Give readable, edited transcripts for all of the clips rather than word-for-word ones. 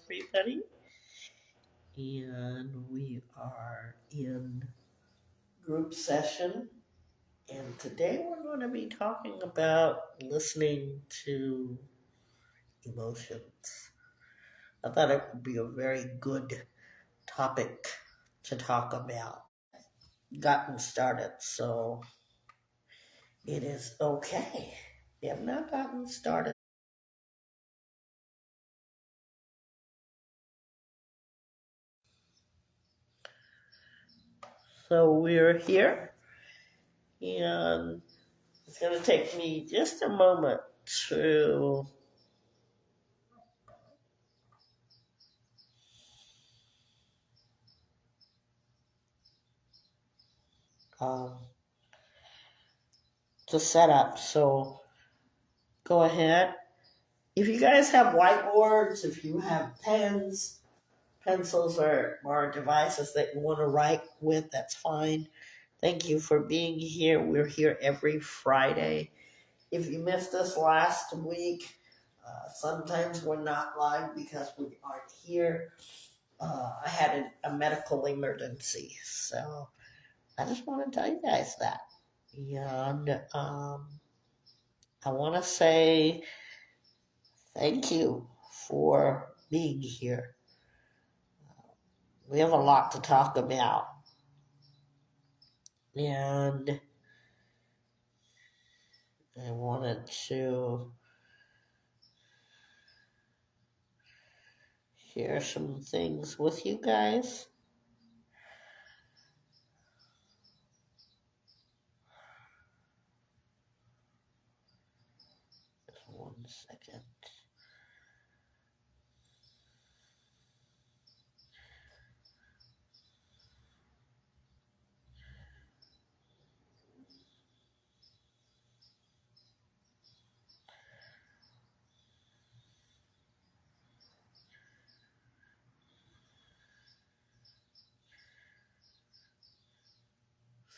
everybody. And we are in group session. And today we're going to be talking about listening to emotions. I thought it would be a very good topic to talk about. Gotten started, so it is okay. We have not gotten started. So we're here, and it's going to take me just a moment to um, set up. So go ahead. If you guys have whiteboards, if you have pens, pencils, or devices that you want to write with, that's fine. Thank you for being here. We're here every Friday. If you missed us last week, sometimes we're not live because we aren't here. I had a medical emergency, so I just want to tell you guys that. And I want to say thank you for being here. We have a lot to talk about. And I wanted to share some things with you guys. Just 1 second.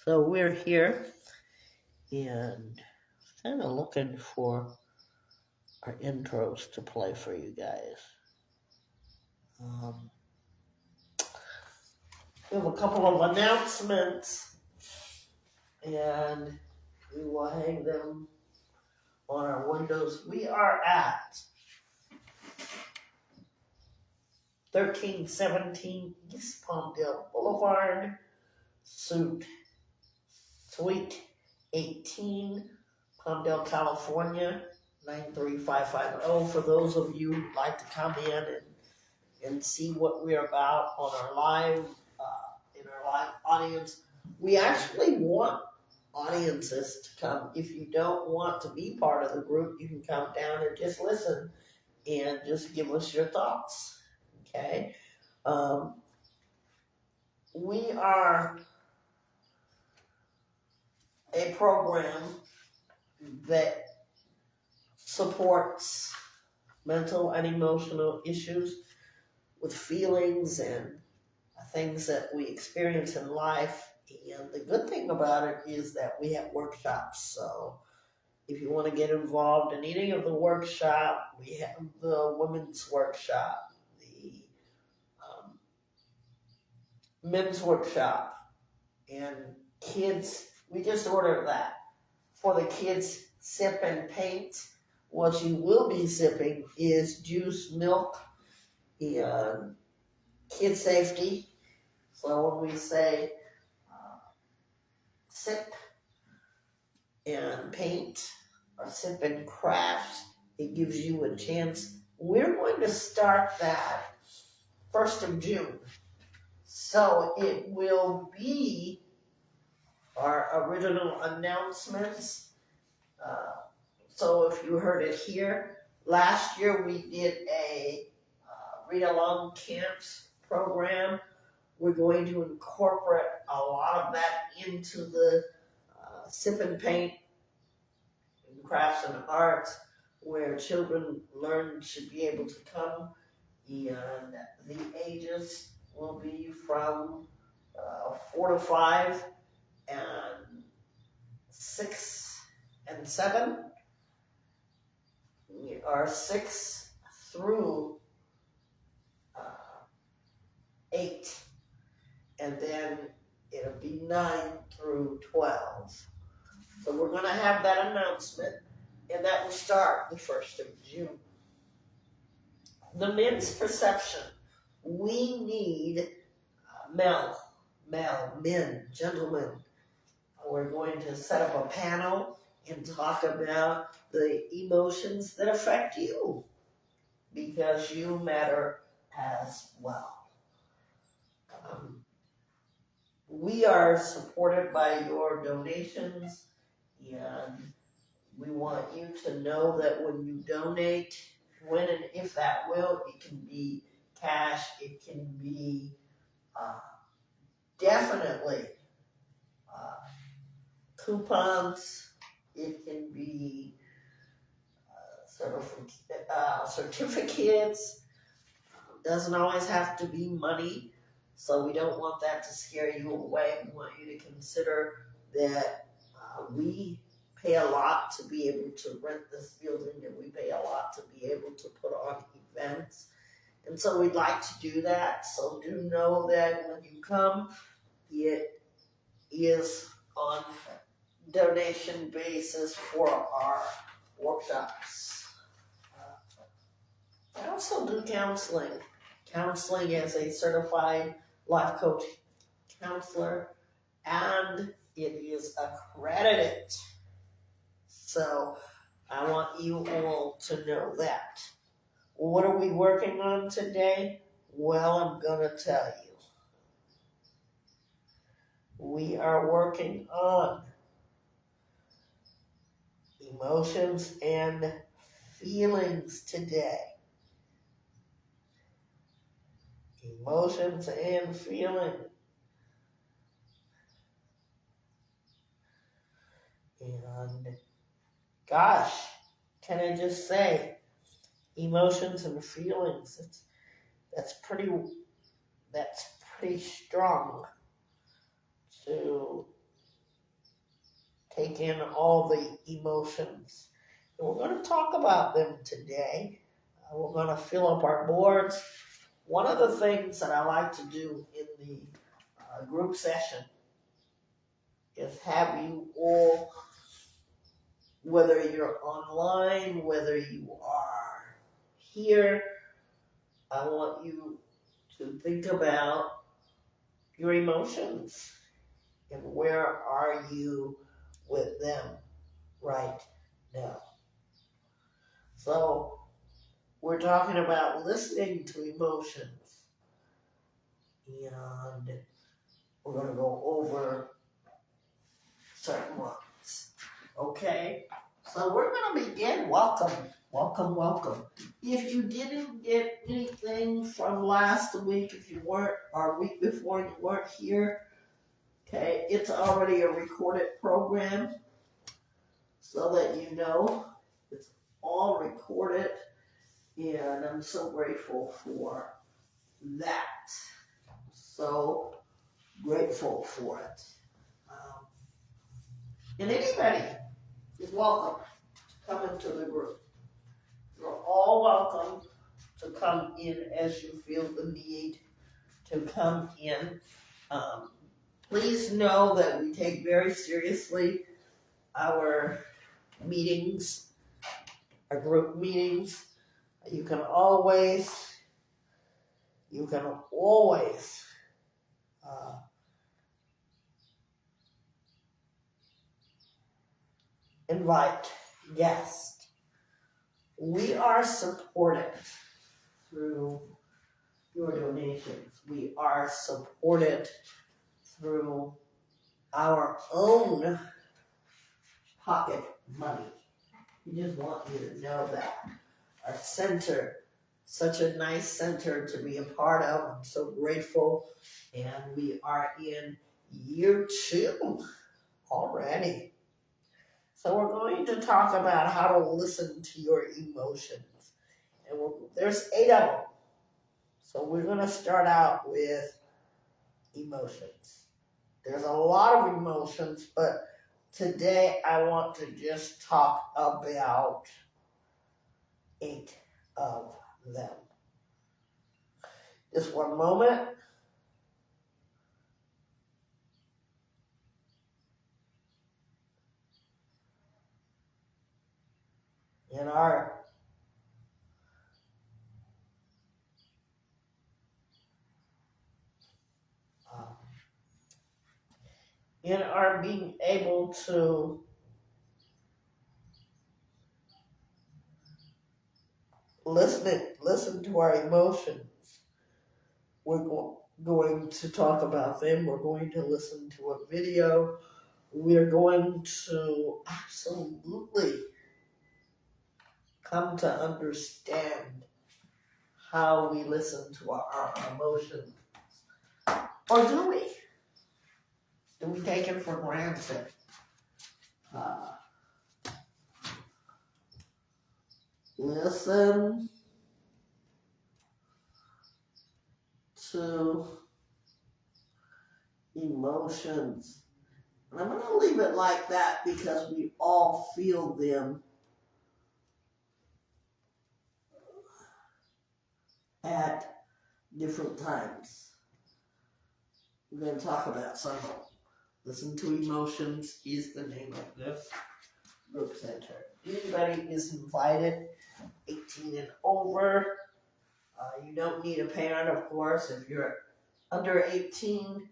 So we're here and kind of looking for our intros to play for you guys. We have a couple of announcements, and we will hang them on our windows. We are at 1317 East Palmdale Boulevard, Suite 18, Palmdale, California, 93550. For those of you who'd like to come in and see what we're about on our live, in our live audience, we actually want audiences to come. If you don't want to be part of the group, you can come down and just listen and just give us your thoughts. Okay? We are a program that supports mental and emotional issues with feelings and things that we experience in life. And the good thing about it is that we have workshops. So if you want to get involved in any of the workshop, we have the women's workshop, the men's workshop, and kids. We just ordered that for the kids sip and paint. What you will be sipping is juice, milk, and kid safety. So when we say sip and paint or sip and craft, it gives you a chance. We're going to start that 1st of June. So it will be our original announcements. So if you heard it here, last year we did a read-along camps program. We're going to incorporate a lot of that into the sip and paint and crafts and arts, where children learn to be able to come, and the ages will be from 4 to 5 and 6 and 7, or 6 through 8. And then it'll be 9 through 12. So we're going to have that announcement, and that will start the 1st of June. The men's perception. We need men, gentlemen. We're going to set up a panel and talk about the emotions that affect you, because you matter as well. We are supported by your donations, and we want you to know that when you donate, when and if that will, it can be cash, it can be definitely coupons, it can be certificates. Doesn't always have to be money, so we don't want that to scare you away. We want you to consider that we pay a lot to be able to rent this building, and we pay a lot to be able to put on events. And so we'd like to do that. So do know that when you come, it is on donation basis for our workshops. I also do counseling. Counseling as a certified life coach counselor, and it is accredited. So I want you all to know that. What are we working on today? Well, I'm going to tell you. We are working on emotions and feelings today. Emotions and feelings. And gosh, can I just say, emotions and feelings, that's pretty strong to take in all the emotions. And we're going to talk about them today. We're going to fill up our boards. One of the things that I like to do in the group session is have you all, whether you're online, whether you are here, I want you to think about your emotions and where are you with them right now. So we're talking about listening to emotions, and we're going to go over certain ones. Okay? So we're going to begin. Welcome. If you didn't get anything from last week, if you weren't, or week before you weren't here, okay, it's already a recorded program, so that you know it's all recorded, and I'm so grateful for that. So grateful for it. And anybody is welcome to come into the group. You're all welcome to come in as you feel the need to come in. Please know that we take very seriously our meetings, our group meetings. You can always invite guests. We are supported through your donations. We are supported through our own pocket money. We just want you to know that. Our center, such a nice center to be a part of. I'm so grateful. And we are in year 2 already. So we're going to talk about how to listen to your emotions. And there's 8 of them. So we're going to start out with emotions. There's a lot of emotions, but today I want to just talk about 8 of them. Just one moment. in our uh, being able to listen to our emotions. We're going to talk about them. We're going to listen to a video. We're going to absolutely come to understand how we listen to our emotions. Or do we? Do we take it for granted? Uh, Listen to emotions. And I'm going to leave it like that because we all feel them at different times. We're going to talk about some of them. Listen to Emotions is the name of this group center. Anybody is invited, 18 and over. You don't need a parent, of course. If you're under 18,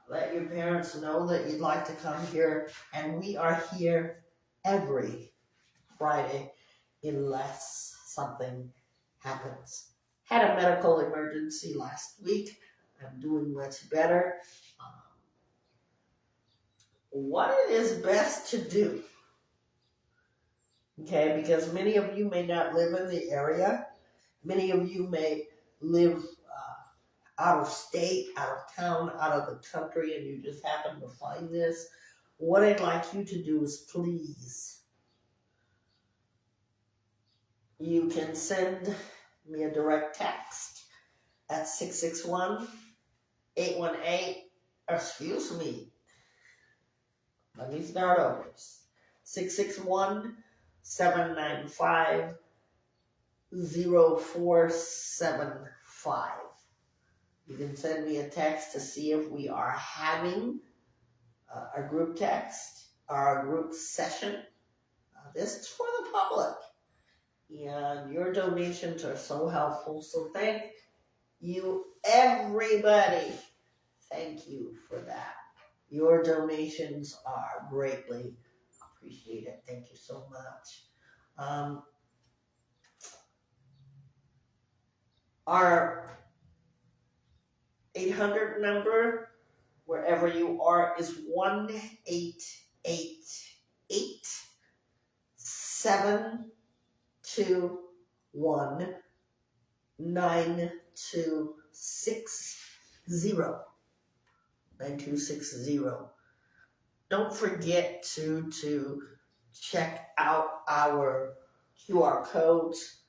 let your parents know that you'd like to come here. And we are here every Friday unless something happens. Had a medical emergency last week. I'm doing much better. What it is best to do, okay, because many of you may not live in the area. Many of you may live out of state, out of town, out of the country, and you just happen to find this. What I'd like you to do is please, you can send me a direct text at 661-818, excuse me, let me start over. 661-795-0475. You can send me a text to see if we are having a group text or a group session. This is for the public. And your donations are so helpful. So thank you, everybody. Thank you for that. Your donations are greatly appreciated. Thank you so much. Our 800 number, wherever you are, is 1-888-721-9260. 9260. Don't forget to check out our QR codes.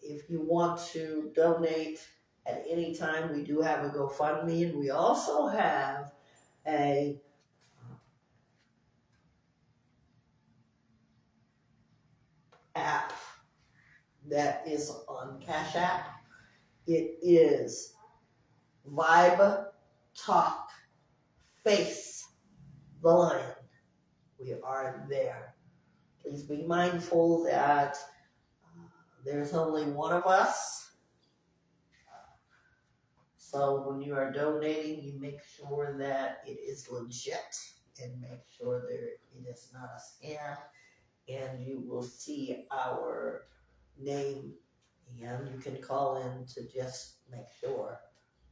If you want to donate at any time, we do have a GoFundMe, and we also have a app that is on Cashapp. It is Vibetalkfacethelion. We are there. Please be mindful that there's only one of us. So when you are donating, you make sure that it is legit and make sure that it is not a scam. And you will see our name, and you can call in to just make sure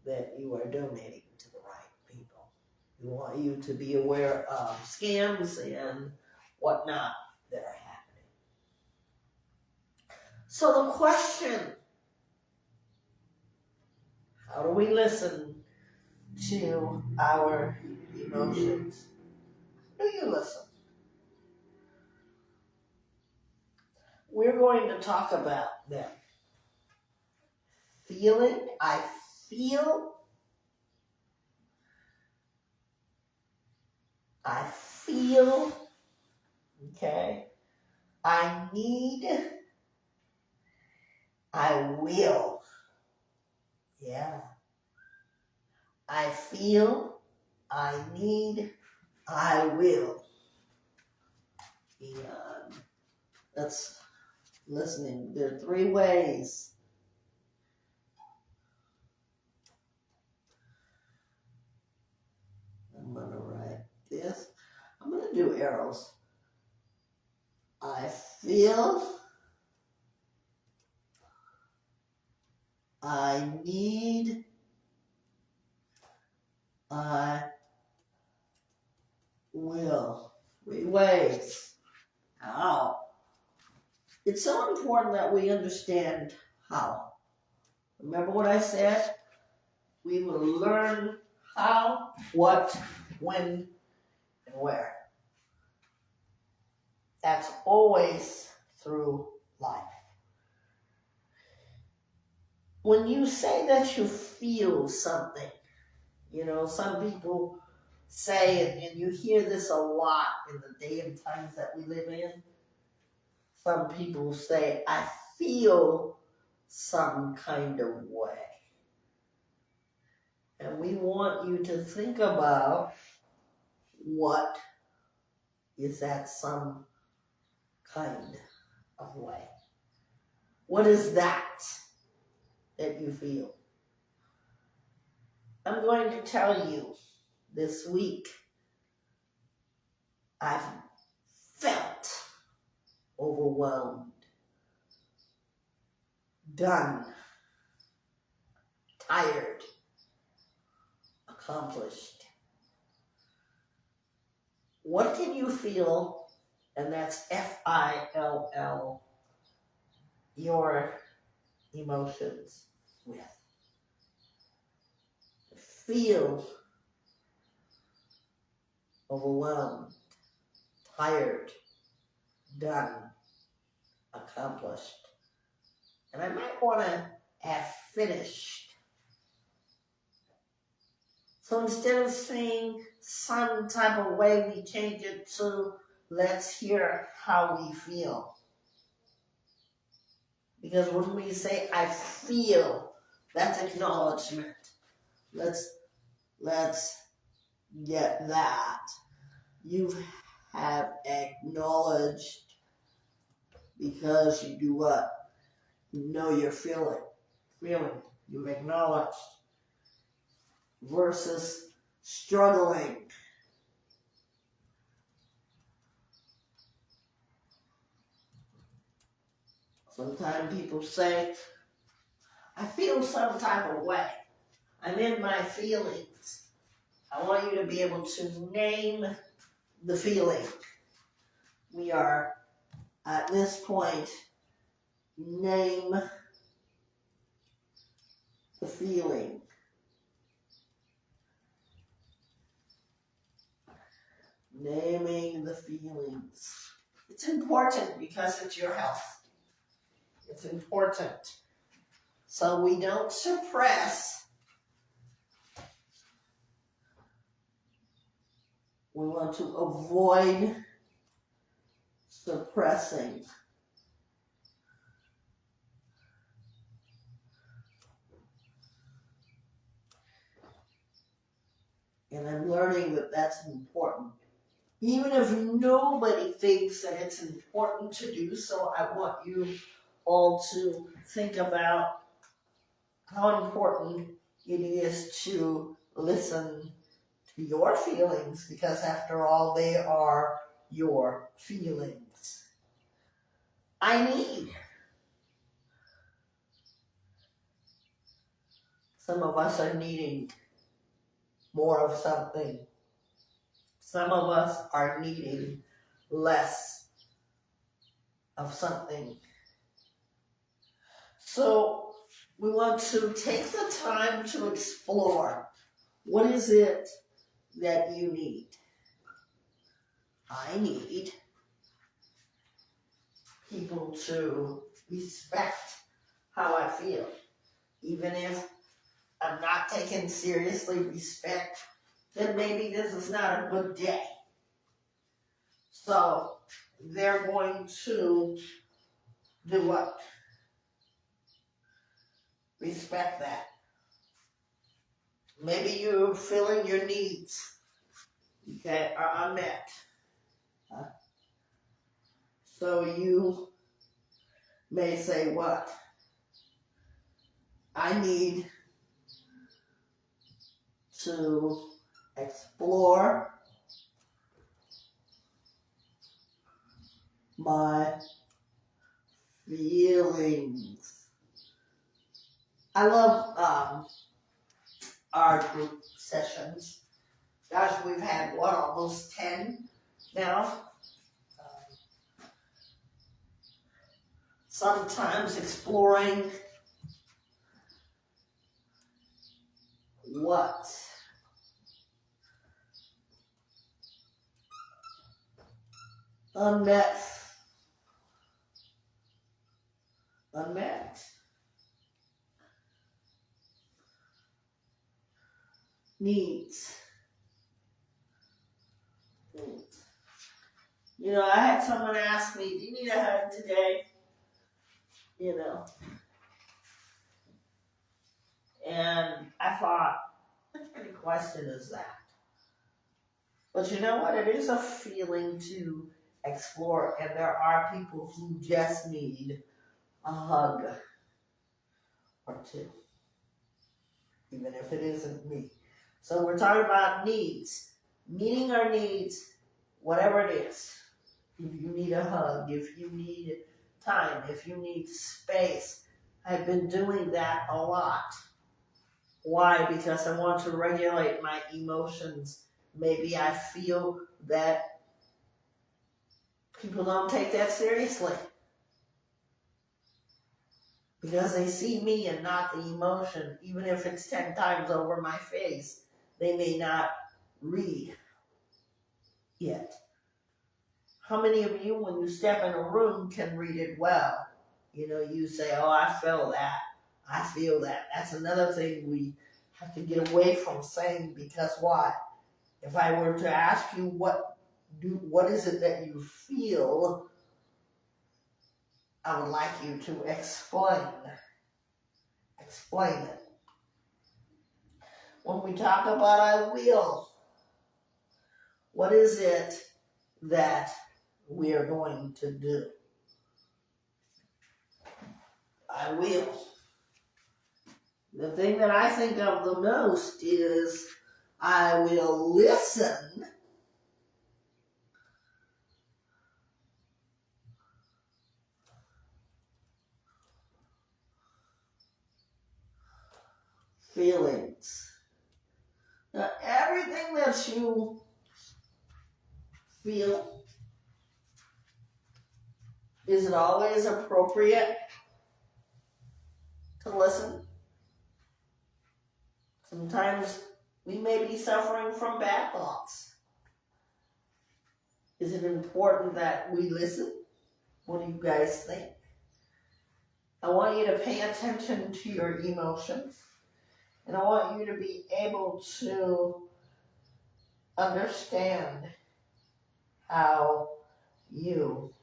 that you are donating to the right people. We want you to be aware of scams and whatnot that are happening. So the question, how do we listen to our emotions? How do you listen? We're going to talk about them. Feeling, I feel, okay? I need, I will. Yeah. I feel, I need, I will. And that's listening. There are 3 ways. I'm going to write this. I'm going to do arrows. I feel, I need, I will. 3 ways. How? It's so important that we understand how. Remember what I said? We will learn how, what, when, and where. That's always through life. When you say that you feel something, some people say, and you hear this a lot in the day and times that we live in, some people say, I feel some kind of way. And we want you to think about what is that some kind of way. What is that you feel? I'm going to tell you this week, I've felt overwhelmed, done, tired, accomplished. What can you feel? And that's FILL, your emotions with. Feel overwhelmed, tired, done, accomplished. And I might want to add finished. So instead of saying some type of way, we change it to let's hear how we feel. Because when we say I feel, that's acknowledgement. Let's get that. You have acknowledged because you do what? You know you're feeling. You've acknowledged. Versus struggling. Sometimes people say, I feel some type of way. I'm in my feelings. I want you to be able to name the feeling. We are at this point, name the feeling. Naming the feelings. It's important because it's your health. It's important. So we don't suppress. We want to avoid suppressing. And I'm learning that that's important. Even if nobody thinks that it's important to do so, I want you all to think about how important it is to listen to your feelings, because after all, they are your feelings. I need. Some of us are needing more of something. Some of us are needing less of something. So we want to take the time to explore, what is it that you need? I need people to respect how I feel. Even if I'm not taking seriously respect, then maybe this is not a good day. So they're going to do what? Respect that. Maybe you're feeling your needs, okay, are unmet. So you may say, what? I need to explore my feelings. I love our group sessions. Gosh, we've had, what, almost 10 now? Sometimes exploring what unmet needs. You know, I had someone ask me, do you need a hug today? You know, and I thought, what kind of question is that? But you know what? It is a feeling to explore, and there are people who just need a hug or two, even if it isn't me. So we're talking about needs, meeting our needs, whatever it is. If you need a hug, if you need time, if you need space. I've been doing that a lot. Why? Because I want to regulate my emotions. Maybe I feel that people don't take that seriously. Because they see me and not the emotion, even if it's 10 times over my face, they may not read yet. How many of you, when you step in a room, can read it well? You know, you say, oh, I feel that. I feel that. That's another thing we have to get away from saying, because why? If I were to ask you what is it that you feel, I would like you to explain it. When we talk about I will, what is it that we are going to do? I will. The thing that I think of the most is I will listen feelings. Now, everything that you feel, is it always appropriate to listen? Sometimes we may be suffering from bad thoughts. Is it important that we listen? What do you guys think? I want you to pay attention to your emotions, and I want you to be able to understand how do you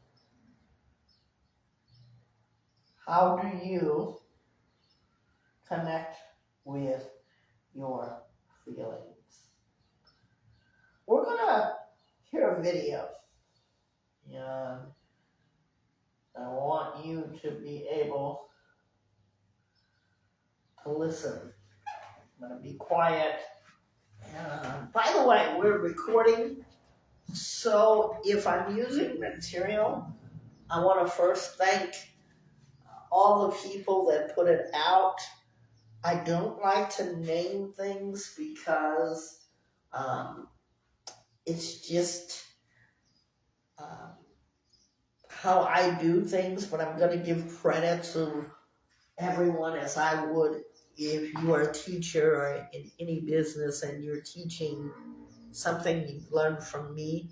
connect with your feelings. We're going to hear a video, and I want you to be able to listen. I'm going to be quiet. By the way, we're recording, so if I'm using material, I want to first thank all the people that put it out. I don't like to name things because it's just how I do things, but I'm going to give credit to everyone as I would if you are a teacher or in any business and you're teaching something you've learned from me.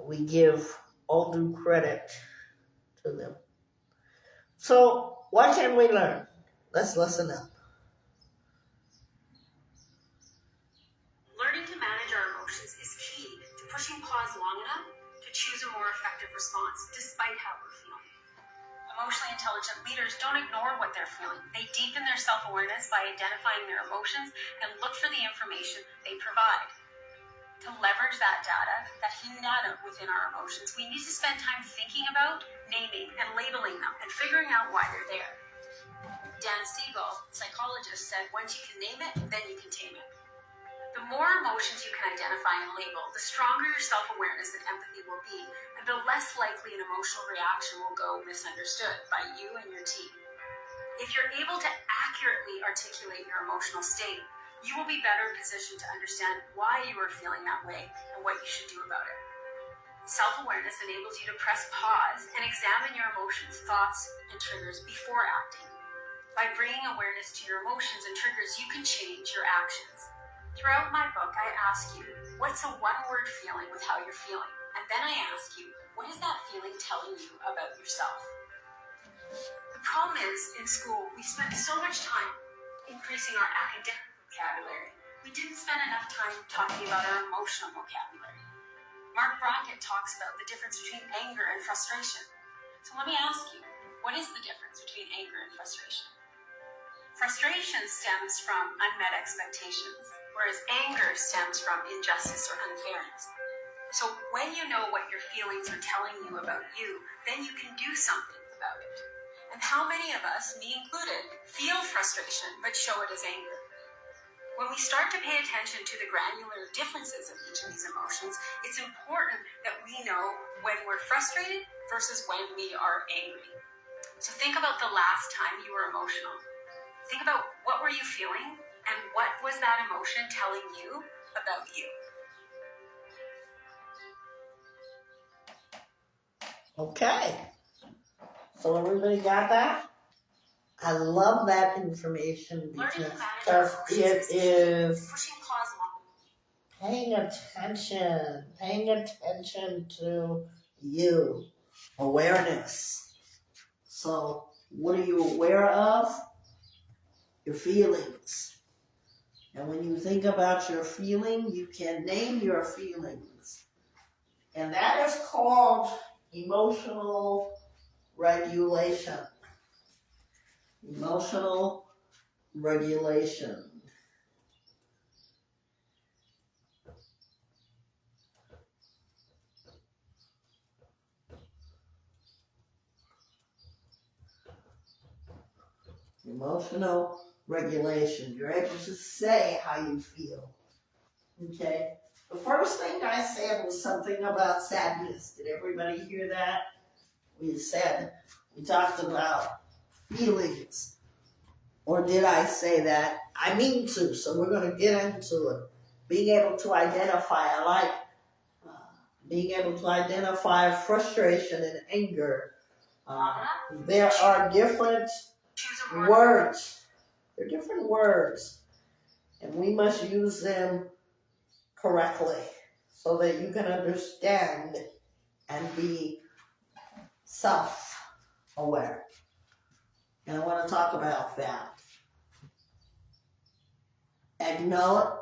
We give all due credit to them. So, what can we learn? Let's listen up. Learning to manage our emotions is key to pushing pause long enough to choose a more effective response, despite how we're feeling. Emotionally intelligent leaders don't ignore what they're feeling. They deepen their self-awareness by identifying their emotions and look for the information they provide. To leverage that data, that hidden data within our emotions, we need to spend time thinking about, naming, and labeling them, and figuring out why they're there. Dan Siegel, psychologist, said once you can name it, then you can tame it. The more emotions you can identify and label, the stronger your self-awareness and empathy will be, and the less likely an emotional reaction will go misunderstood by you and your team. If you're able to accurately articulate your emotional state, you will be better positioned to understand why you are feeling that way and what you should do about it. Self-awareness enables you to press pause and examine your emotions, thoughts, and triggers before acting. By bringing awareness to your emotions and triggers, you can change your actions. Throughout my book, I ask you, what's a one-word feeling with how you're feeling? And then I ask you, what is that feeling telling you about yourself? The problem is, in school, we spent so much time increasing our academic vocabulary. We didn't spend enough time talking about our emotional vocabulary. Mark Brackett talks about the difference between anger and frustration. So let me ask you, what is the difference between anger and frustration? Frustration stems from unmet expectations, whereas anger stems from injustice or unfairness. So when you know what your feelings are telling you about you, then you can do something about it. And how many of us, me included, feel frustration but show it as anger? When we start to pay attention to the granular differences of each of these emotions, it's important that we know when we're frustrated versus when we are angry. So think about the last time you were emotional. Think about what were you feeling and what was that emotion telling you about you? Okay. So everybody got that? I love that information because it is paying attention to you. Awareness. So what are you aware of? Your feelings. And when you think about your feeling, you can name your feelings. And that is called emotional regulation. Emotional regulation. Emotional regulation. You're able to say how you feel. Okay? The first thing I said was something about sadness. Did everybody hear that? We talked about feelings. Or did I say that? I mean to, so we're going to get into it. Being able to identify, I like being able to identify frustration and anger. There are different words. There are different words, and we must use them correctly so that you can understand and be self-aware. And I want to talk about that. Acknowledge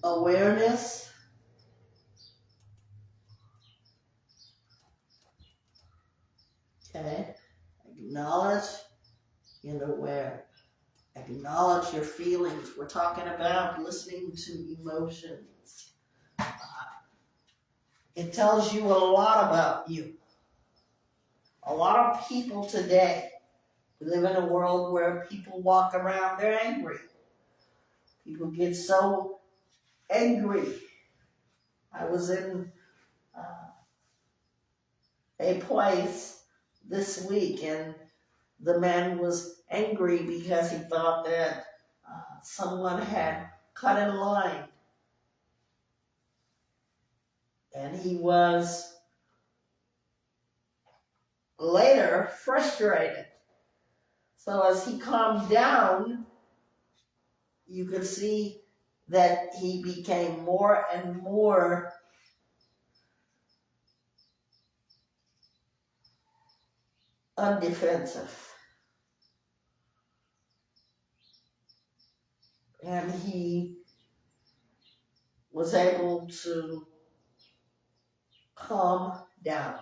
awareness, okay? Acknowledge and aware. Acknowledge your feelings. We're talking about listening to emotions. It tells you a lot about you. A lot of people today live in a world where people walk around, they're angry. People get so angry. I was in a place this week and the man was angry because he thought that someone had cut in line. And he was later frustrated. So as he calmed down, you could see that he became more and more undefensive. And he was able to calm down.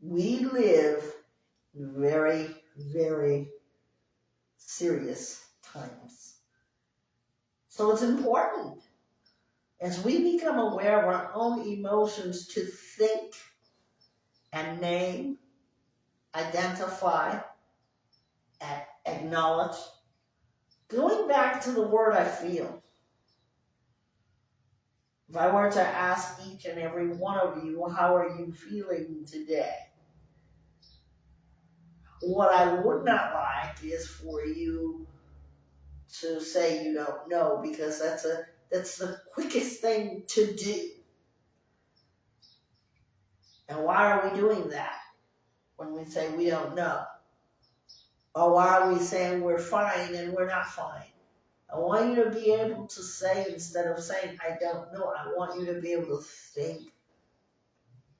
We live in very, very serious times. So it's important as we become aware of our own emotions to think and name, identify, and acknowledge. Going back to the word I feel, if I were to ask each and every one of you, how are you feeling today? What I would not like is for you to say you don't know, because that's the quickest thing to do. And why are we doing that when we say we don't know? Or why are we saying we're fine and we're not fine? I want you to be able to say, instead of saying I don't know, I want you to be able to think.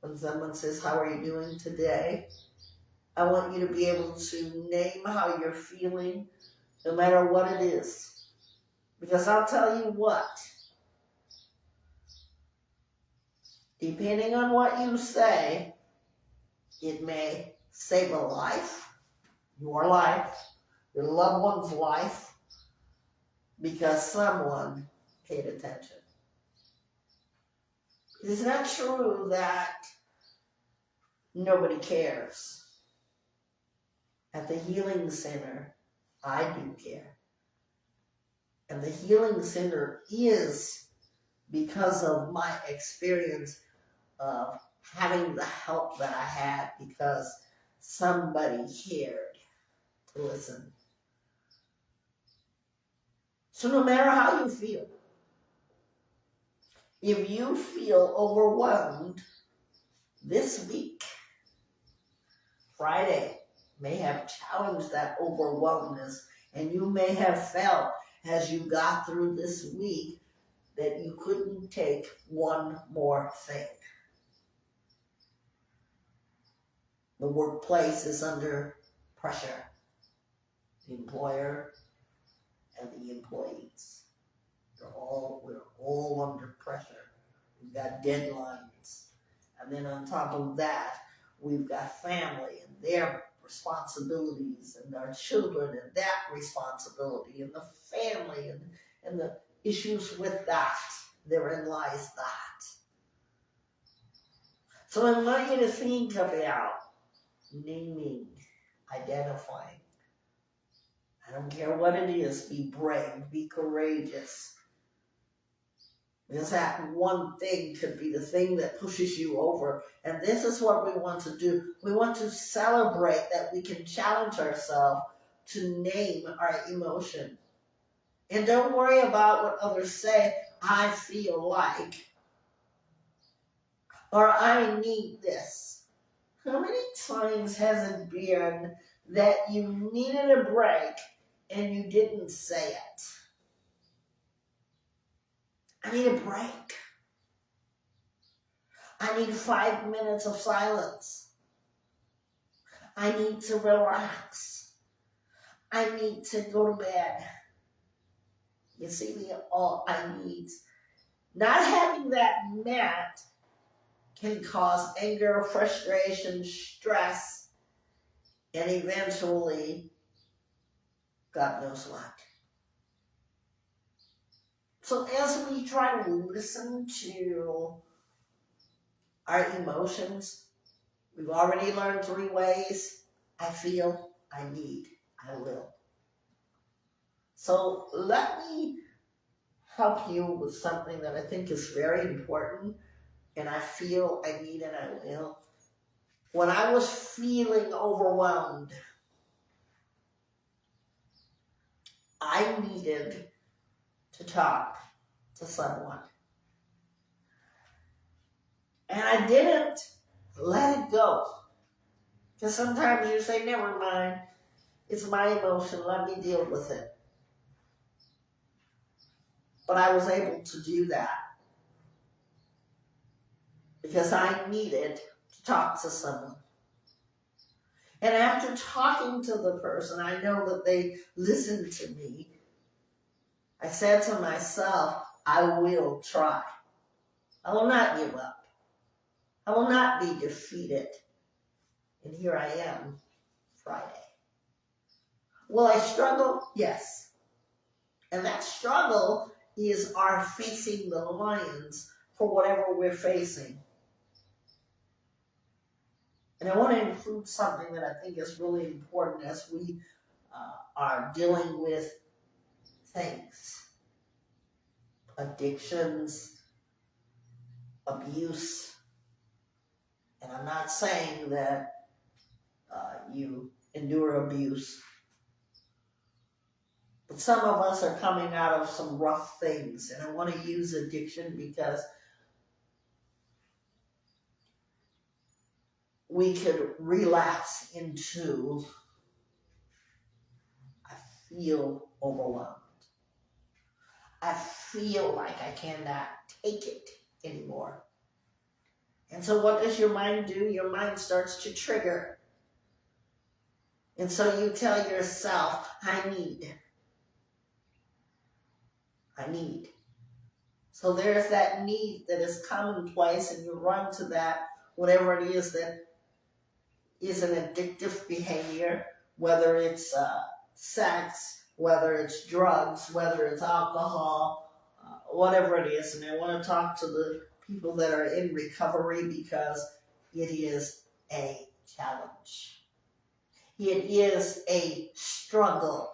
When someone says, how are you doing today? I want you to be able to name how you're feeling, no matter what it is. Because I'll tell you what, depending on what you say, it may save a life, your loved one's life, because someone paid attention. It's not true that nobody cares. At the Healing Center, I do care. And the Healing Center is because of my experience of having the help that I had, because somebody cared to listen. So no matter how you feel, if you feel overwhelmed this week, Friday may have challenged that overwhelmness, and you may have felt as you got through this week that you couldn't take one more thing. The workplace is under pressure. The employer and the employees. We're all under pressure. We've got deadlines. And then on top of that, we've got family and their responsibilities, and our children and that responsibility, and the family and the issues with that. Therein lies that. So I want you to think about naming, identifying. I don't care what it is. Be brave, be courageous. Because that one thing could be the thing that pushes you over. And this is what we want to do. We want to celebrate that we can challenge ourselves to name our emotion. And don't worry about what others say. I feel like, or I need this. How many times has it been that you needed a break and you didn't say it? I need a break. I need 5 minutes of silence. I need to relax. I need to go to bed. You see, all I need. Not having that met can cause anger, frustration, stress, and eventually, God knows what. So as we try to listen to our emotions, we've already learned 3 ways. I feel, I need, I will. So let me help you with something that I think is very important, and I feel, I need, and I will. When I was feeling overwhelmed, I needed to talk to someone. And I didn't let it go. Because sometimes you say, never mind, it's my emotion, let me deal with it. But I was able to do that because I needed to talk to someone. And after talking to the person, I know that they listened to me. I said to myself, I will try. I will not give up. I will not be defeated. And here I am, Friday. Will I struggle? Yes. And that struggle is our facing the lions for whatever we're facing. And I want to include something that I think is really important as we are dealing with things, addictions, abuse. And I'm not saying that you endure abuse, but some of us are coming out of some rough things. And I want to use addiction because we could relapse into, I feel overwhelmed. I feel like I cannot take it anymore. And so what does your mind do? Your mind starts to trigger. And so you tell yourself, I need. So there's that need that is commonplace, and you run to that, whatever it is that is an addictive behavior, whether it's sex, whether it's drugs, whether it's alcohol, whatever it is. And I want to talk to the people that are in recovery because it is a challenge. It is a struggle.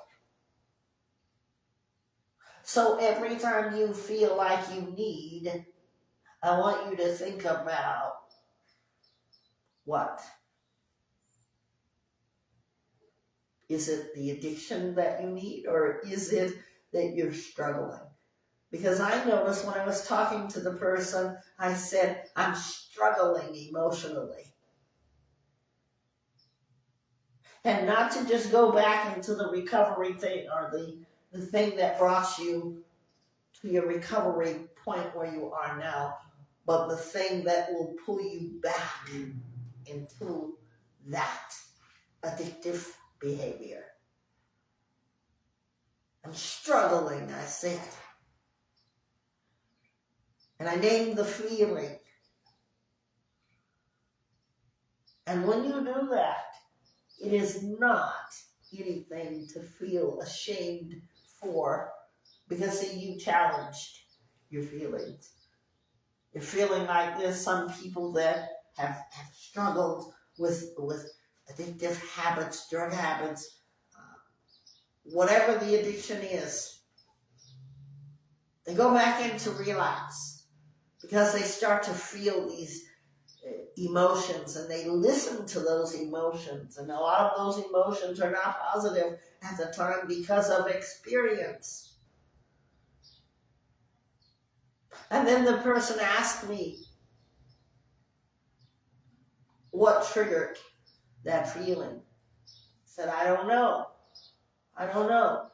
So every time you feel like you need, I want you to think about what? Is it the addiction that you need, or is it that you're struggling? Because I noticed when I was talking to the person, I said, I'm struggling emotionally. And not to just go back into the recovery thing or the thing that brought you to your recovery point where you are now, but the thing that will pull you back into that addictive behavior. I'm struggling, I said. And I named the feeling. And when you do that, it is not anything to feel ashamed for, because see, you challenged your feelings. You're feeling like there's some people that have struggled with addictive habits, drug habits, whatever the addiction is. They go back into relapse because they start to feel these emotions, and they listen to those emotions, and a lot of those emotions are not positive at the time because of experience. And then the person asked me what triggered that feeling. I said, I don't know.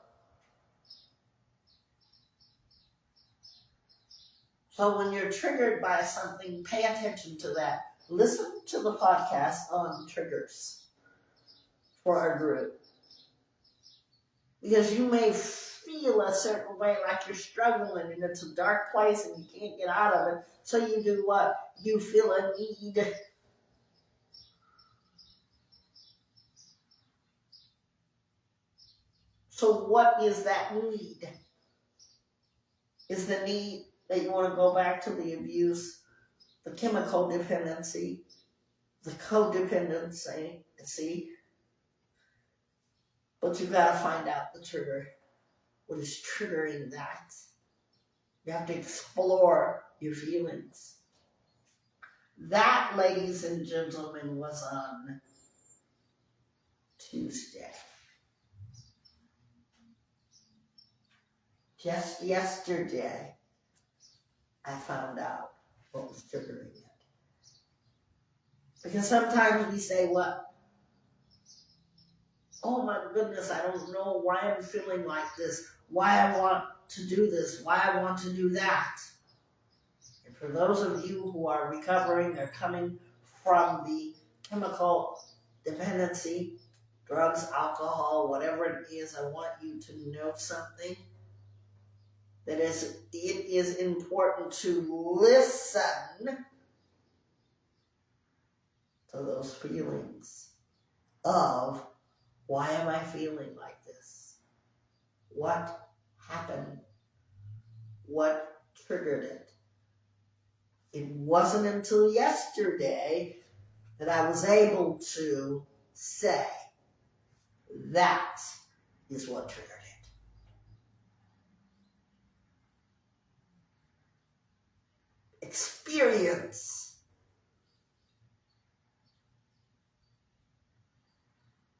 So when you're triggered by something, pay attention to that. Listen to the podcast on triggers for our group. Because you may feel a certain way, like you're struggling and it's a dark place and you can't get out of it. So you do what? You feel a need. So what is that need? Is the need that you want to go back to the abuse, the chemical dependency, the codependency, see? But you've got to find out the trigger. What is triggering that? You have to explore your feelings. That, ladies and gentlemen, was on Tuesday. Just yesterday, I found out what was triggering it. Because sometimes we say, what? Oh my goodness, I don't know why I'm feeling like this, why I want to do this, why I want to do that. And for those of you who are recovering or coming from the chemical dependency, drugs, alcohol, whatever it is, I want you to know something. That is, it is important to listen to those feelings of, why am I feeling like this? What happened? What triggered it? It wasn't until yesterday that I was able to say, that is what triggered it. Experience.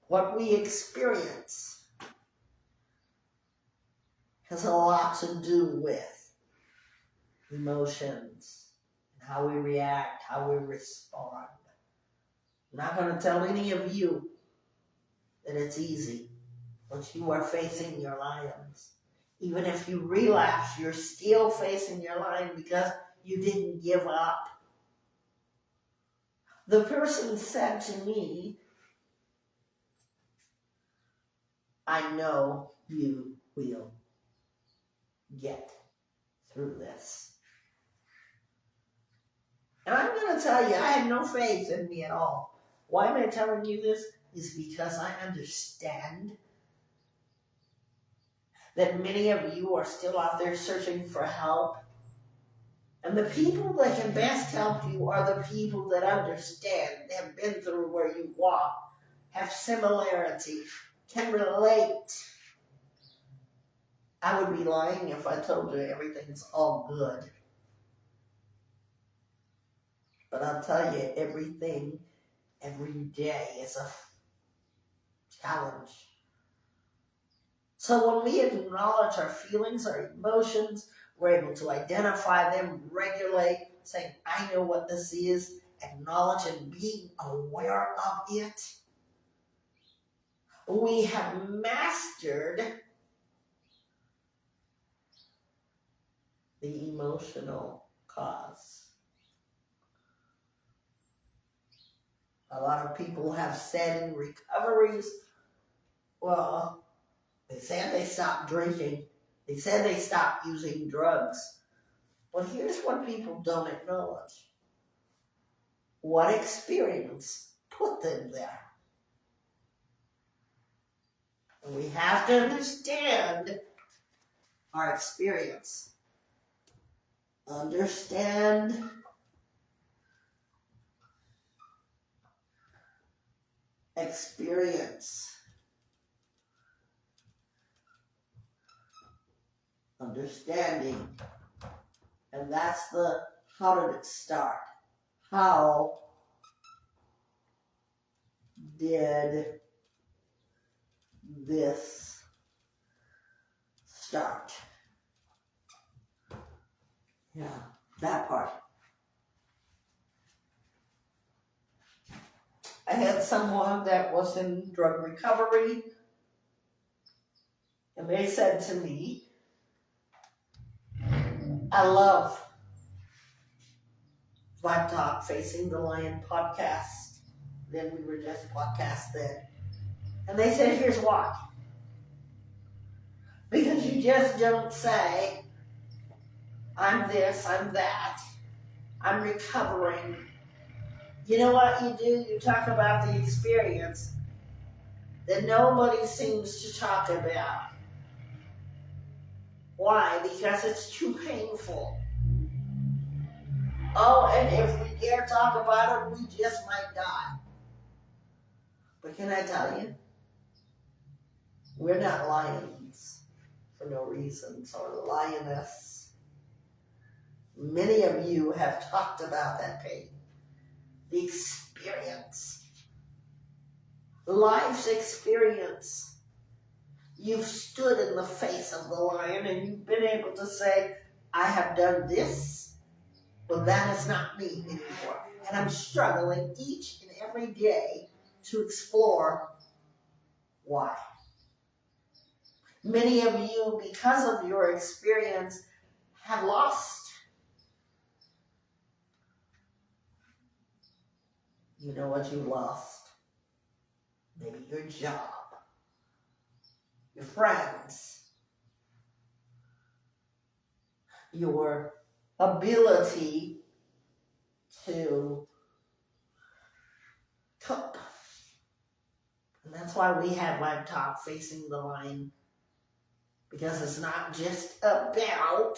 What we experience has a lot to do with emotions and how we react, how we respond. I'm not going to tell any of you that it's easy, but you are facing your lions. Even if you relapse, you're still facing your lion because you didn't give up. The person said to me, I know you will get through this. And I'm going to tell you, I had no faith in me at all. Why am I telling you this? Is because I understand that many of you are still out there searching for help. And the people that can best help you are the people that understand, have been through where you walk, have similarity, can relate. I would be lying if I told you everything's all good. But I'll tell you, everything, every day is a challenge. So when we acknowledge our feelings, our emotions, we're able to identify them, regulate, saying, I know what this is, acknowledge and being aware of it. We have mastered the emotional cause. A lot of people have said in recoveries, well, they said they stopped drinking. They said they stopped using drugs. Well, here's what people don't acknowledge. What experience put them there? And we have to understand our experience. Understand experience. Understanding. And that's the, how did it start? How did this start? Yeah, that part. I had someone that was in drug recovery, and they said to me, I love Vibetalkfacingthelion podcast. Then we were just podcast then. And they said, here's why. Because you just don't say, I'm this, I'm that, I'm recovering. You know what you do? You talk about the experience that nobody seems to talk about. Why? Because it's too painful. Oh, and if we dare talk about it, we just might die. But can I tell you? We're not lions for no reason, or lioness. Many of you have talked about that pain. The experience. Life's experience. You've stood in the face of the lion and you've been able to say, I have done this, but that is not me anymore. And I'm struggling each and every day to explore why. Many of you, because of your experience, have lost. You know what you lost? Maybe your job, your friends, your ability to That's why we have Vibe Talk Facing the Line, because it's not just about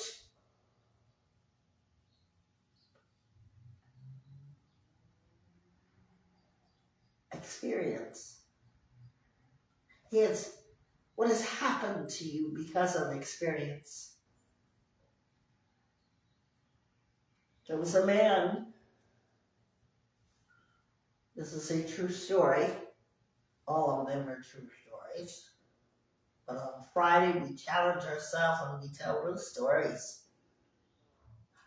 experience. It's what has happened to you because of experience. There was a man, this is a true story, all of them are true stories, but on Friday we challenge ourselves and we tell real stories.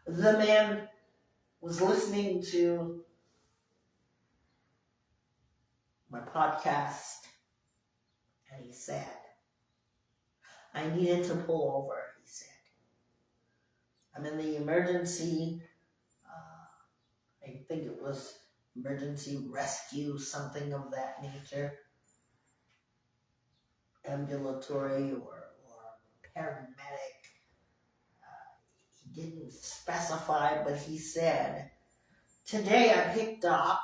The man was listening to my podcast and he said, I needed to pull over, he said. I'm in the emergency, I think it was emergency rescue, something of that nature, ambulatory or paramedic. He didn't specify, but he said, today I picked up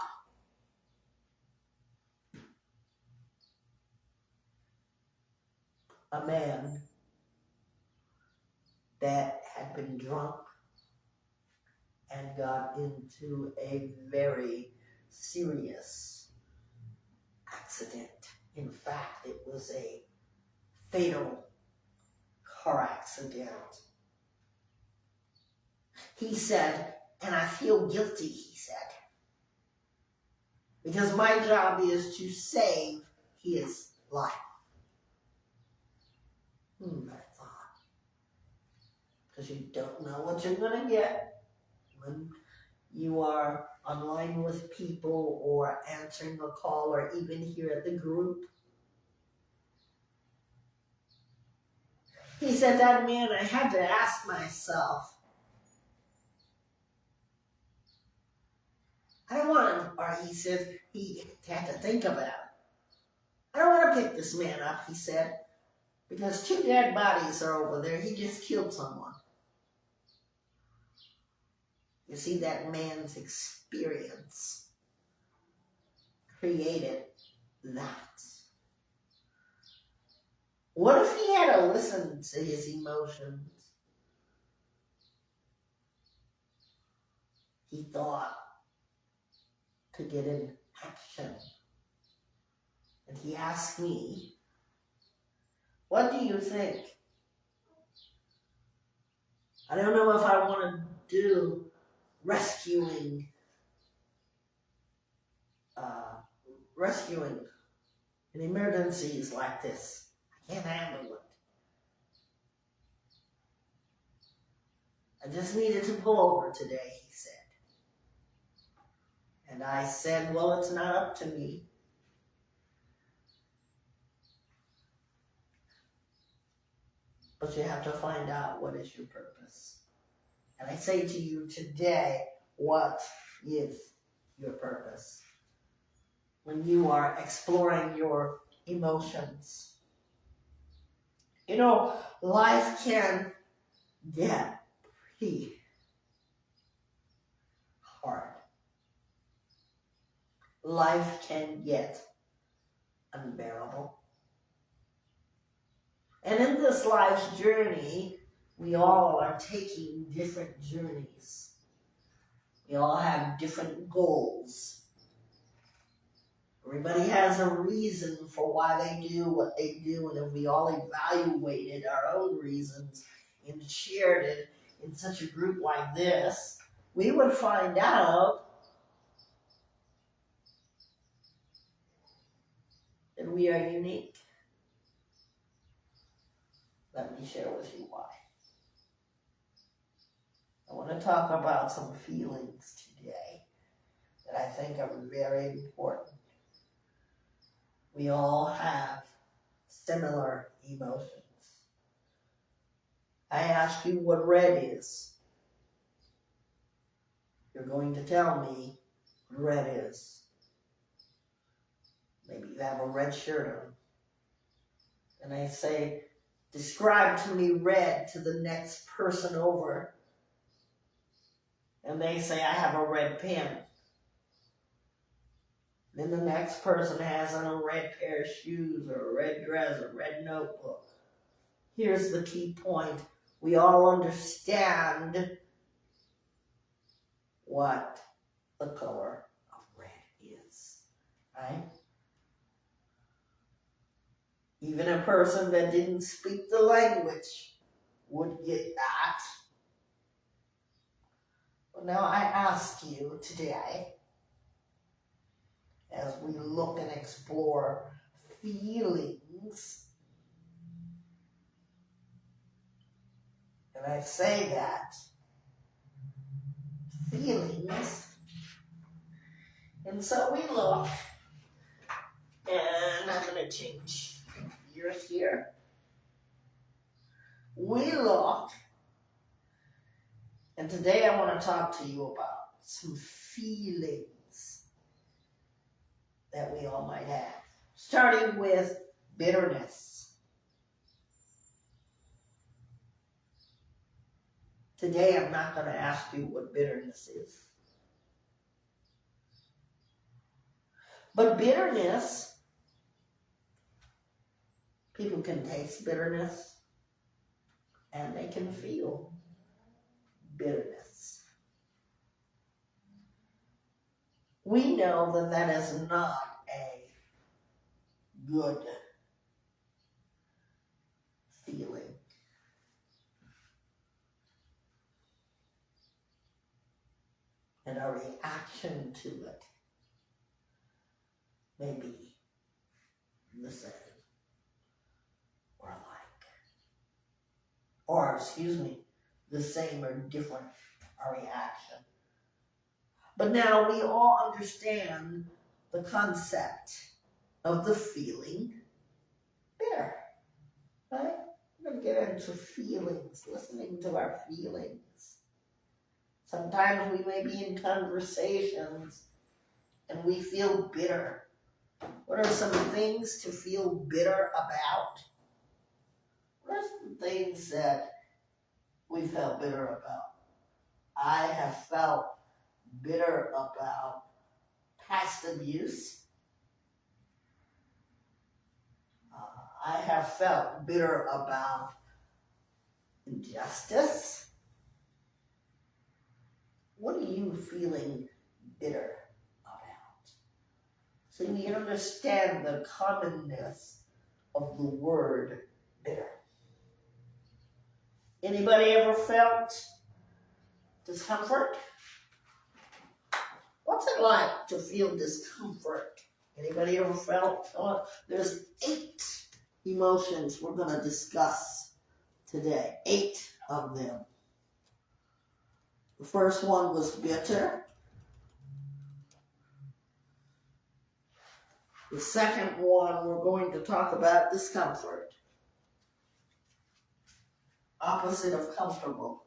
a man that had been drunk and got into a very serious accident. In fact, it was a fatal car accident. He said, and I feel guilty, he said, because my job is to save his life. I thought, because you don't know what you're going to get when you are online with people or answering a call or even here at the group. He said, that man, I had to ask myself, I don't want to, or he said, he had to think about it. I don't want to pick this man up, he said, because 2 dead bodies are over there. He just killed someone. You see, that man's experience created that. What if he had to listen to his emotions? He thought to get in action. And he asked me, what do you think? I don't know if I want to do rescuing in emergencies like this. I can't handle it. I just needed to pull over today, he said. And I said, well, it's not up to me. But you have to find out what is your purpose. And I say to you today, what is your purpose? When you are exploring your emotions. You know, life can get pretty hard. Life can get unbearable. And in this life's journey, we all are taking different journeys. We all have different goals. Everybody has a reason for why they do what they do, and if we all evaluated our own reasons and shared it in such a group like this, we would find out that we are unique. Let me share with you why. I want to talk about some feelings today that I think are very important. We all have similar emotions. I ask you what red is. You're going to tell me what red is. Maybe you have a red shirt on. And I say, describe to me red to the next person over. And they say, I have a red pen. Then the next person has on a red pair of shoes or a red dress or a red notebook. Here's the key point. We all understand what the color of red is, right? Even a person that didn't speak the language would get that. Well, now I ask you today, as we look and explore feelings, and I say that, feelings, and so we look, and I'm going to change gears here. We look, and today I want to talk to you about some feelings that we all might have, starting with bitterness. Today I'm not going to ask you what bitterness is. But bitterness, people can taste bitterness and they can feel bitterness. We know that that is not a good feeling. And our reaction to it may be the same or alike. Or, excuse me, the same or different, our reaction. But now we all understand the concept of the feeling bitter, right? We're going to get into feelings, listening to our feelings. Sometimes we may be in conversations and we feel bitter. What are some things to feel bitter about? What are some things that we felt bitter about? I have felt bitter about past abuse. I have felt bitter about injustice. What are you feeling bitter about? So you understand the commonness of the word bitter. Anybody ever felt discomfort? What's it like to feel discomfort? Anybody ever felt? There's 8 emotions we're going to discuss today. 8 of them. The first one was bitter. The second one, we're going to talk about discomfort. Opposite of comfortable.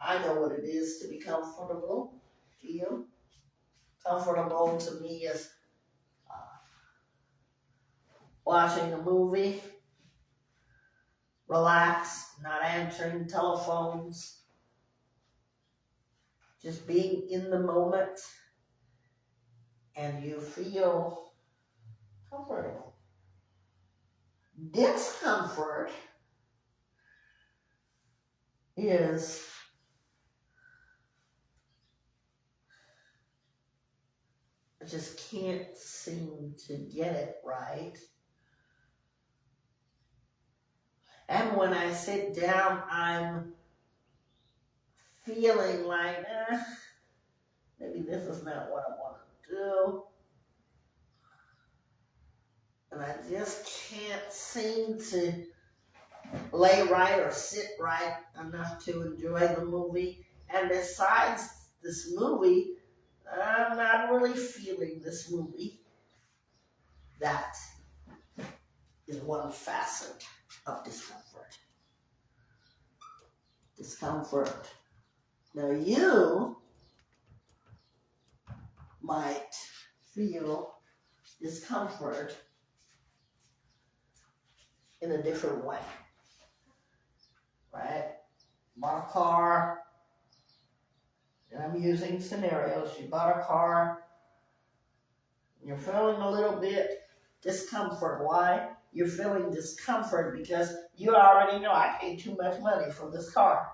I know what it is to be comfortable. Do you? Comfortable to me is watching a movie, relax, not answering telephones, just being in the moment, and you feel comfortable. Discomfort is I just can't seem to get it right. And when I sit down, I'm feeling like, maybe this is not what I want to do. And I just can't seem to lay right or sit right enough to enjoy the movie. And besides this movie, I'm not really feeling this movie. That is one facet of discomfort. Discomfort. Now you might feel discomfort in a different way, right? Bought a car, and I'm using scenarios. You bought a car, You're feeling a little bit discomfort. Why? You're feeling discomfort because you already know I paid too much money for this car.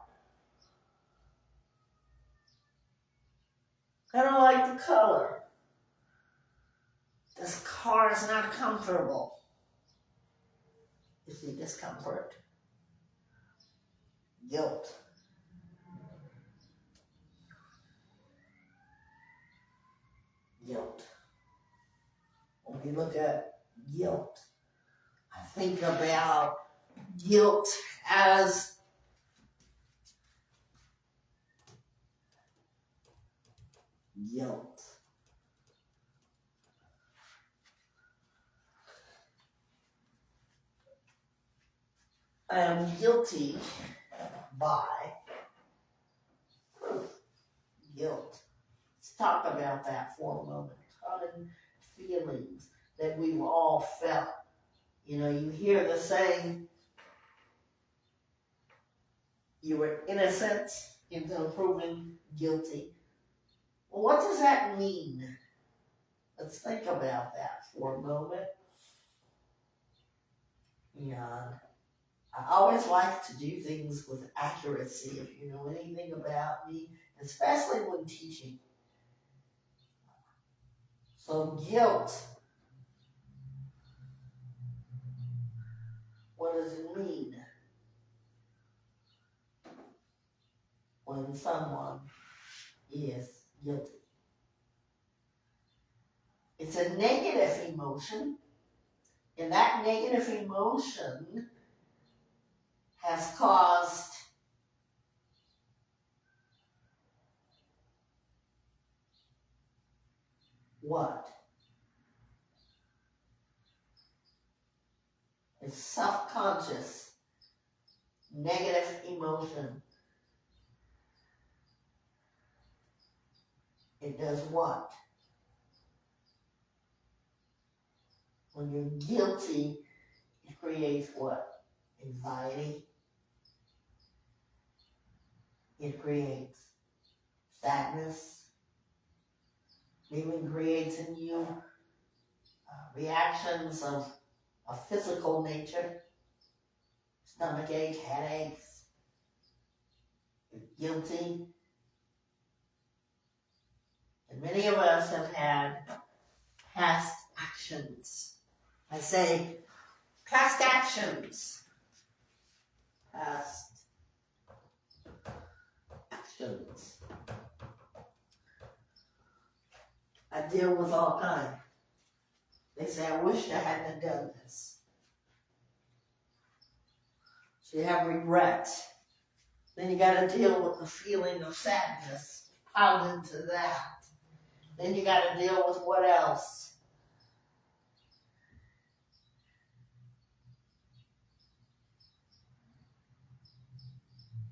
I don't like the color. This car is not comfortable. You see, discomfort, guilt. Guilt. When we look at guilt, I think about guilt as guilt. I am guilty by guilt. Let's talk about that for a moment. Common feelings that we've all felt. You know, you hear the saying, you were innocent until proven guilty. Well, what does that mean? Let's think about that for a moment. Yeah. I always like to do things with accuracy, if you know anything about me, especially when teaching. So guilt, what does it mean when someone is guilty? It's a negative emotion, and that negative emotion has caused what? It's self-conscious, negative emotion. It does what? When you're guilty, it creates what? Anxiety. It creates sadness. It even creates in you reactions of a physical nature. Stomach ache, headaches. You're guilty. And many of us have had past actions. I say past actions. Past actions. I deal with all kinds. They say, I wish I hadn't done this. So you have regret. Then you got to deal with the feeling of sadness. Piled into that. Then you got to deal with what else?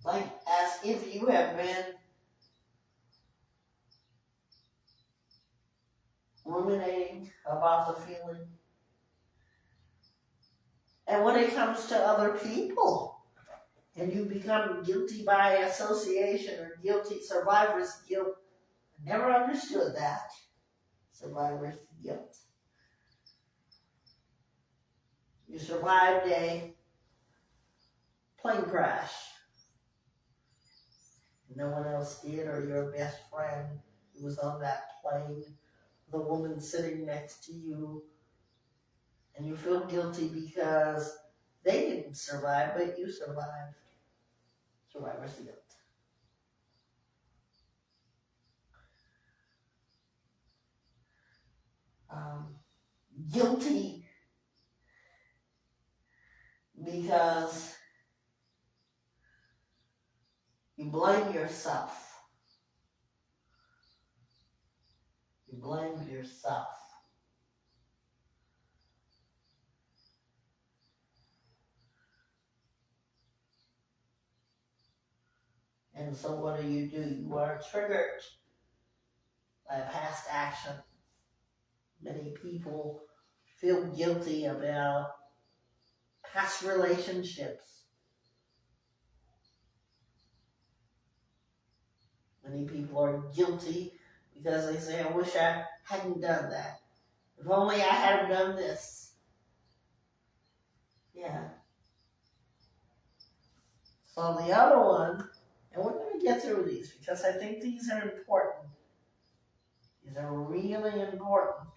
Like as if you have been ruminating about the feeling. And when it comes to other people, and you become guilty by association or guilty, survivor's guilt, I never understood that. Survivor's guilt. You survived a plane crash. No one else did, or your best friend who was on that plane, the woman sitting next to you, and you feel guilty because they didn't survive, but you survived. Survivor's guilt. Guilty because you blame yourself. You blame yourself. And so what do? You are triggered by a past action. Many people feel guilty about past relationships. Many people are guilty because they say, I wish I hadn't done that. If only I had done this. Yeah. So the other one, and we're going to get through these because I think these are important. These are really important.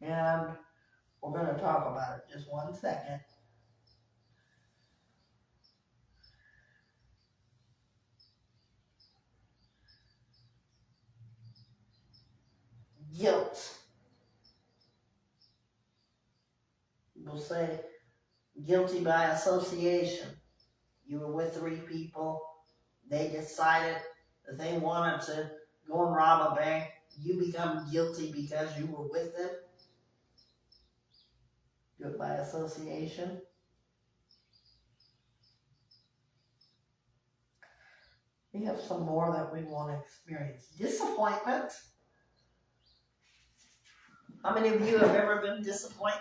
And we're going to talk about it. Just one second. Guilt. We'll say guilty by association. You were with 3 people. They decided that they wanted to go and rob a bank. You become guilty because you were with them. Guilt by association. We have some more that we want to experience. Disappointment. How many of you have ever been disappointed?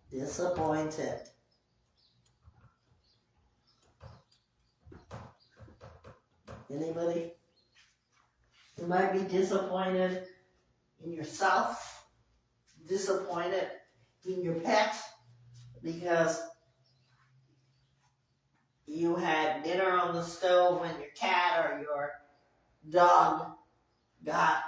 Disappointed. Anybody? You might be disappointed in yourself, disappointed in your pet because you had dinner on the stove when your cat or your dog got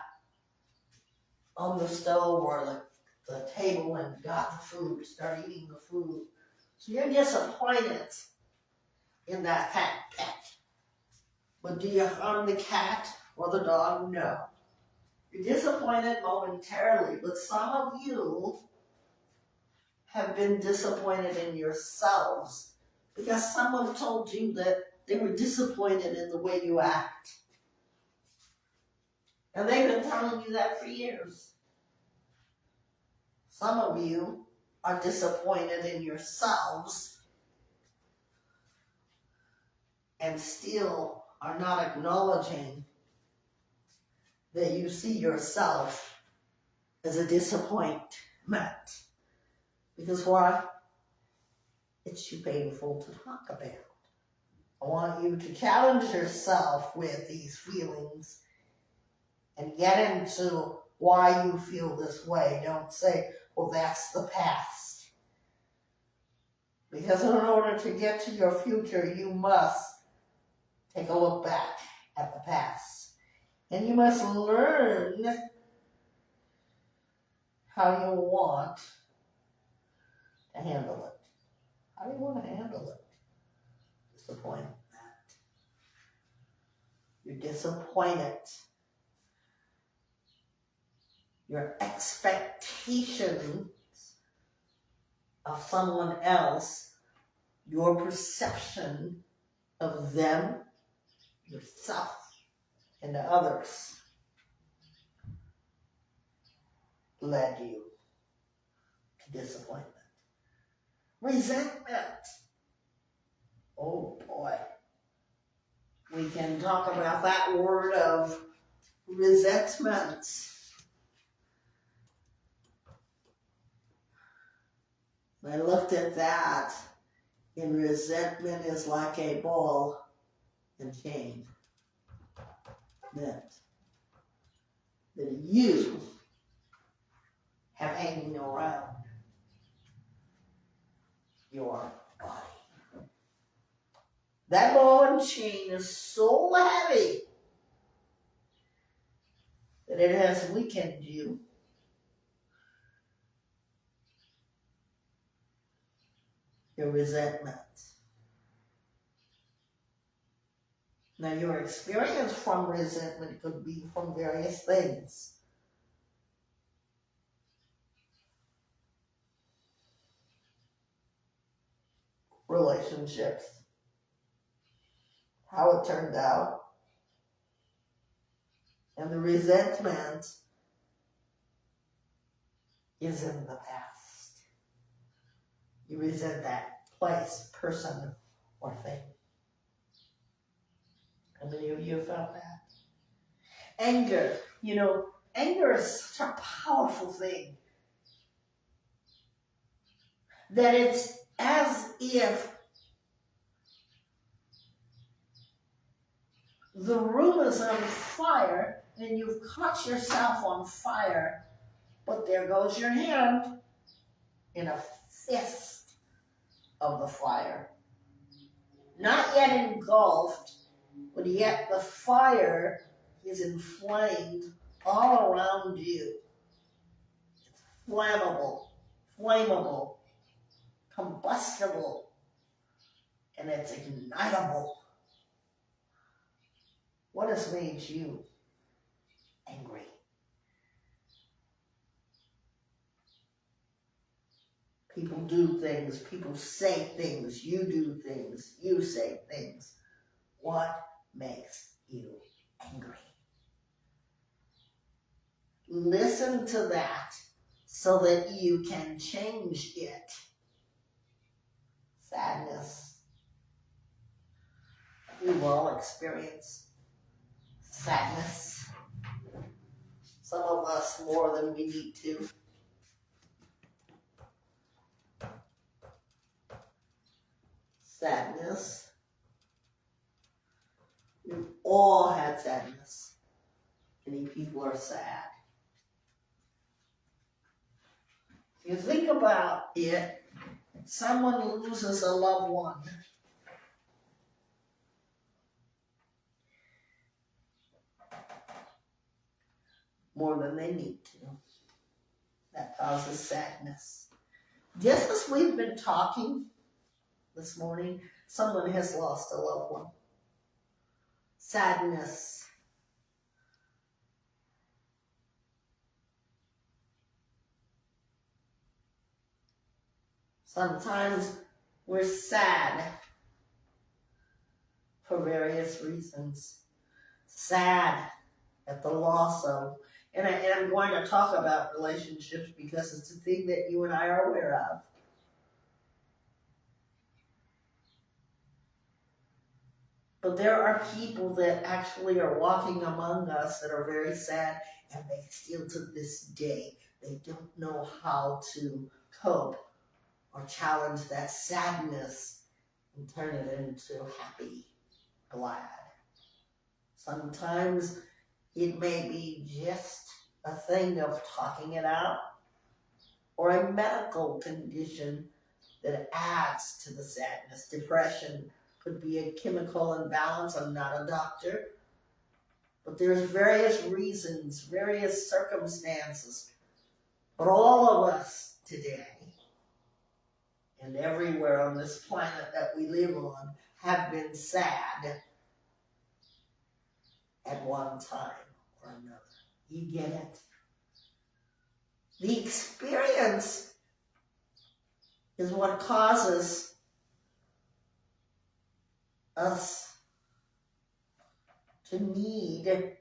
on the stove or the table and got the food, started eating the food. So you're disappointed in that pet. But do you harm the cat or the dog? No. You're disappointed momentarily, but some of you have been disappointed in yourselves because someone told you that they were disappointed in the way you act. And they've been telling you that for years. Some of you are disappointed in yourselves and still are not acknowledging that you see yourself as a disappointment. Because why? It's too painful to talk about. I want you to challenge yourself with these feelings and get into why you feel this way. Don't say, well, that's the past. Because in order to get to your future, you must take a look back at the past. And you must learn how you want to handle it. How do you want to handle it? Disappointment. You're disappointed. Your expectations of someone else, your perception of them, yourself, and others led you to disappointment. Resentment. Oh boy. We can talk about that word of resentment. I looked at that, and resentment is like a ball and chain that you have hanging around your body. That ball and chain is so heavy that it has weakened you. Your resentment. Now, your experience from resentment could be from various things. Relationships. How it turned out. And the resentment is in the past. You resent that place, person, or thing. How many of you have felt that? Anger. Anger is such a powerful thing that it's as if the room is on fire and you've caught yourself on fire, but there goes your hand in a fist of the fire. Not yet engulfed, but yet the fire is inflamed all around you. It's flammable, combustible, and it's ignitable. What has made you angry? People do things, people say things, you do things, you say things. What makes you angry? Listen to that so that you can change it. Sadness. We've all experienced sadness. Some of us more than we need to. Sadness. We've all had sadness. Many people are sad. If you think about it, someone loses a loved one. More than they need to. That causes sadness. Just as we've been talking this morning, someone has lost a loved one. Sadness. Sometimes we're sad for various reasons. Sad at the loss of, and I'm going to talk about relationships because it's a thing that you and I are aware of. But there are people that actually are walking among us that are very sad, and they still to this day, they don't know how to cope or challenge that sadness and turn it into happy, glad. Sometimes it may be just a thing of talking it out or a medical condition that adds to the sadness. Depression could be a chemical imbalance. I'm not a doctor. But there's various reasons, various circumstances. But all of us today and everywhere on this planet that we live on have been sad at one time or another. You get it? The experience is what causes us to need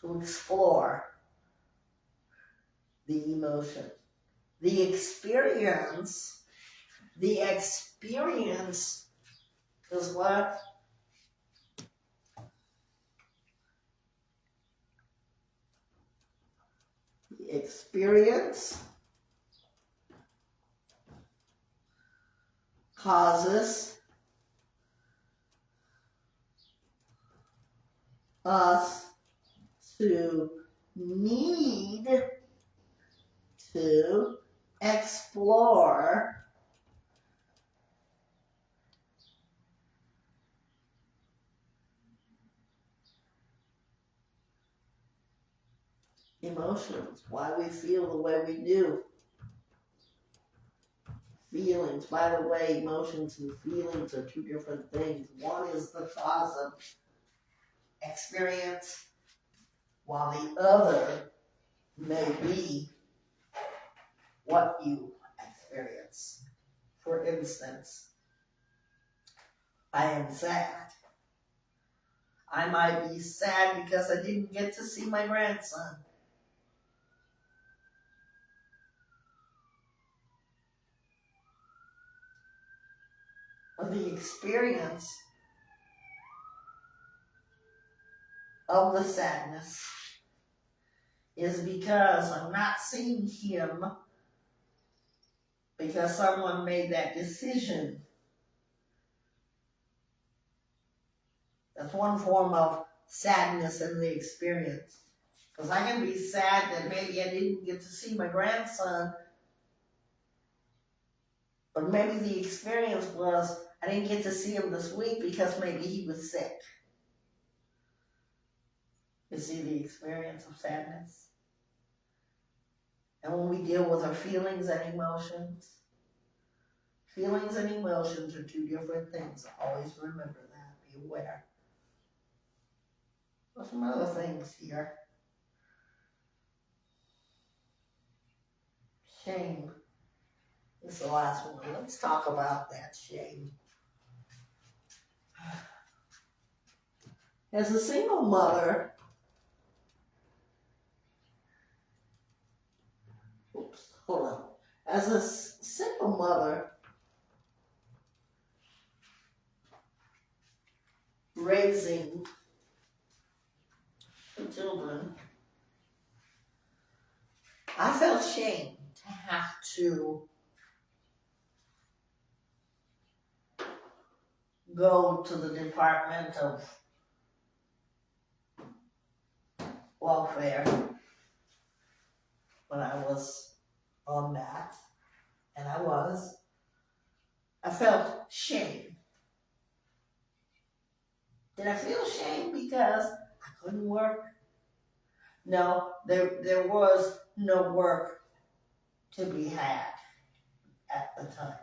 to explore the emotion. The experience is what? The experience causes us to need to explore emotions, why we feel the way we do. Feelings, by the way, emotions and feelings are two different things. One is the cause of experience, while the other may be what you experience. For instance, I am sad. I might be sad because I didn't get to see my grandson. But the experience of the sadness is because I'm not seeing him because someone made that decision. That's one form of sadness in the experience. Because I can be sad that maybe I didn't get to see my grandson, but maybe the experience was I didn't get to see him this week because maybe he was sick. You see the experience of sadness? And when we deal with our feelings and emotions are two different things. Always remember that. Be aware. There's some other things here. Shame is the last one. Let's talk about that shame. As a single mother, hold on. As a single mother raising two children, I felt shame to have to go to the Department of Welfare when I was on that, and I felt shame. Did I feel shame because I couldn't work? No, there was no work to be had at the time.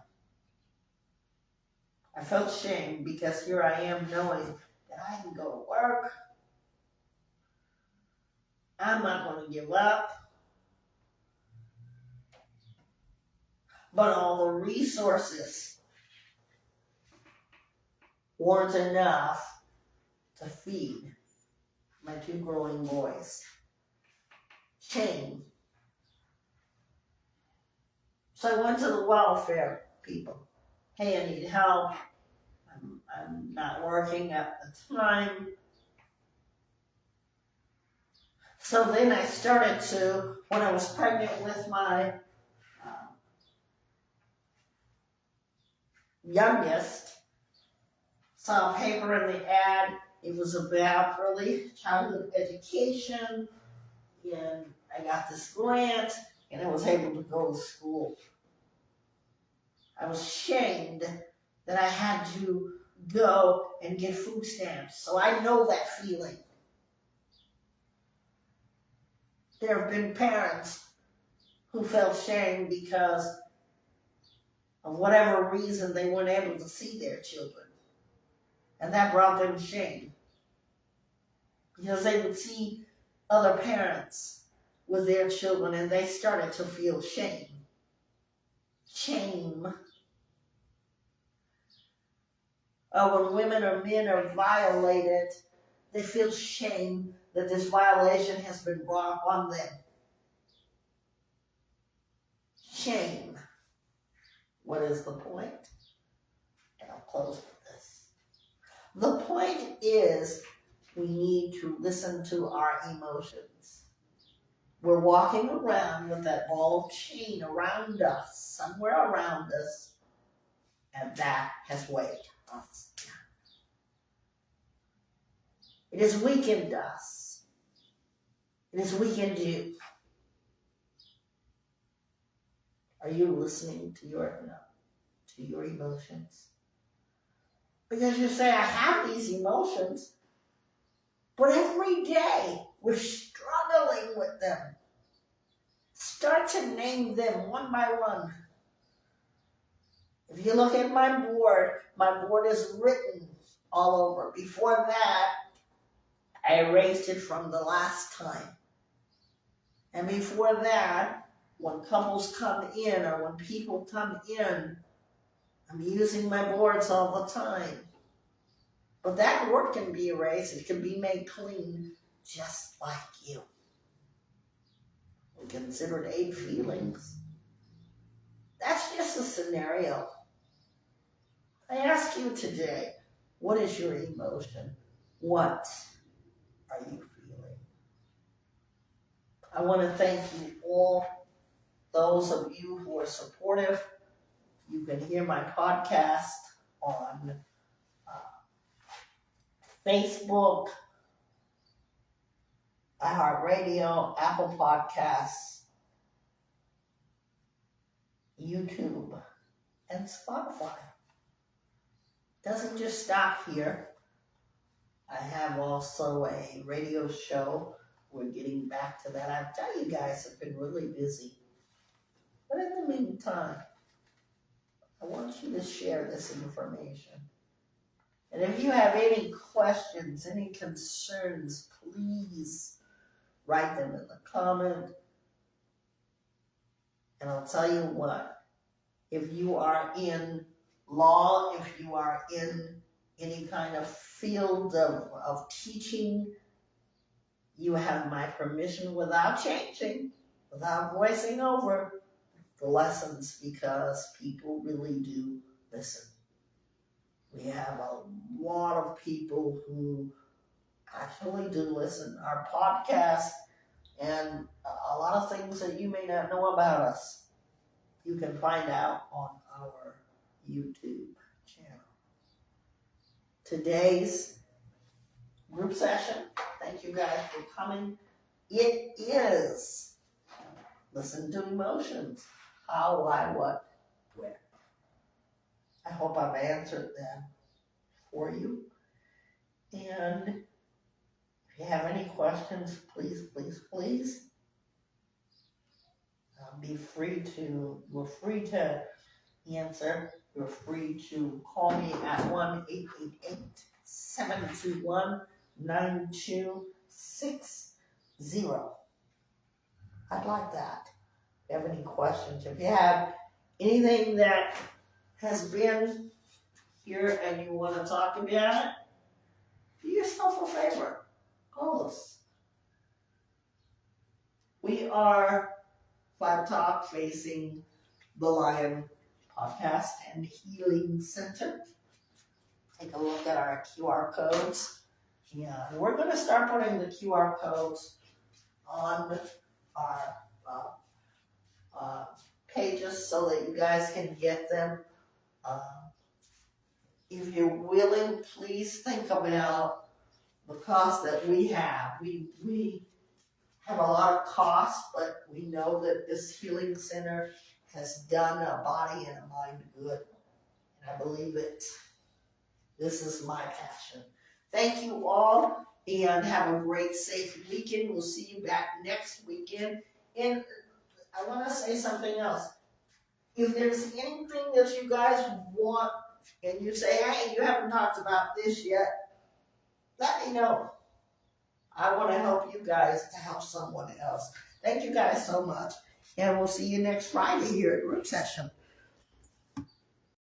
I felt shame because here I am knowing that I can go to work. I'm not going to give up. But all the resources weren't enough to feed my two growing boys. Shame. So I went to the welfare people. Hey, I need help. I'm not working at the time. So then I started to, when I was pregnant with my youngest, saw a paper in the ad. It was about early childhood education, and I got this grant, and I was able to go to school. I was ashamed that I had to go and get food stamps, so I know that feeling. There have been parents who felt shame because of whatever reason they weren't able to see their children. And that brought them shame. Because they would see other parents with their children and they started to feel shame. Shame. When women or men are violated, they feel shame that this violation has been brought upon them. Shame. What is the point? And I'll close with this. The point is we need to listen to our emotions. We're walking around with that ball of chain around us, somewhere around us, and that has weighed us down. It has weakened us. It has weakened you. Are you listening to your emotions? Because you say, I have these emotions, but every day we're struggling with them. Start to name them one by one. If you look at my board is written all over. Before that, I erased it from the last time. And before that, when couples come in or when people come in, I'm using my boards all the time. But that board can be erased. It can be made clean just like you. We considered 8 feelings. That's just a scenario. I ask you today, what is your emotion? What are you feeling? I want to thank you all, those of you who are supportive. You can hear my podcast on Facebook, iHeartRadio, Apple Podcasts, YouTube, and Spotify. Doesn't just stop here. I have also a radio show. We're getting back to that. I tell you guys, I've been really busy. But in the meantime, I want you to share this information. And if you have any questions, any concerns, please write them in the comment. And I'll tell you what, if you are in law, if you are in any kind of field of teaching, you have my permission without changing, without voicing over the lessons, because people really do listen. We have a lot of people who actually do listen our podcast, and a lot of things that you may not know about us, you can find out on our YouTube channel. Today's group session, thank you guys for coming. It is Listen to Emotions. How, why, what, where. I hope I've answered them for you. And if you have any questions, please, please, please, we're free to answer. You're free to call me at 1-888-721-9260. I'd like that. If you have any questions, if you have anything that has been here and you want to talk about it, do yourself a favor. Call us. We are Vibe Talk Facing the Lion podcast and healing center. Take a look at our QR codes. Yeah, we're going to start putting the QR codes on our pages so that you guys can get them. If you're willing, please think about the cost that we have. We have a lot of costs, but we know that this healing center has done a body and a mind good. And I believe it. This is my passion. Thank you all, and have a great, safe weekend. We'll see you back next weekend. And I want to say something else. If there's anything that you guys want, and you say, hey, you haven't talked about this yet, let me know. I want to help you guys to help someone else. Thank you guys so much. And we'll see you next Friday here at Group Session.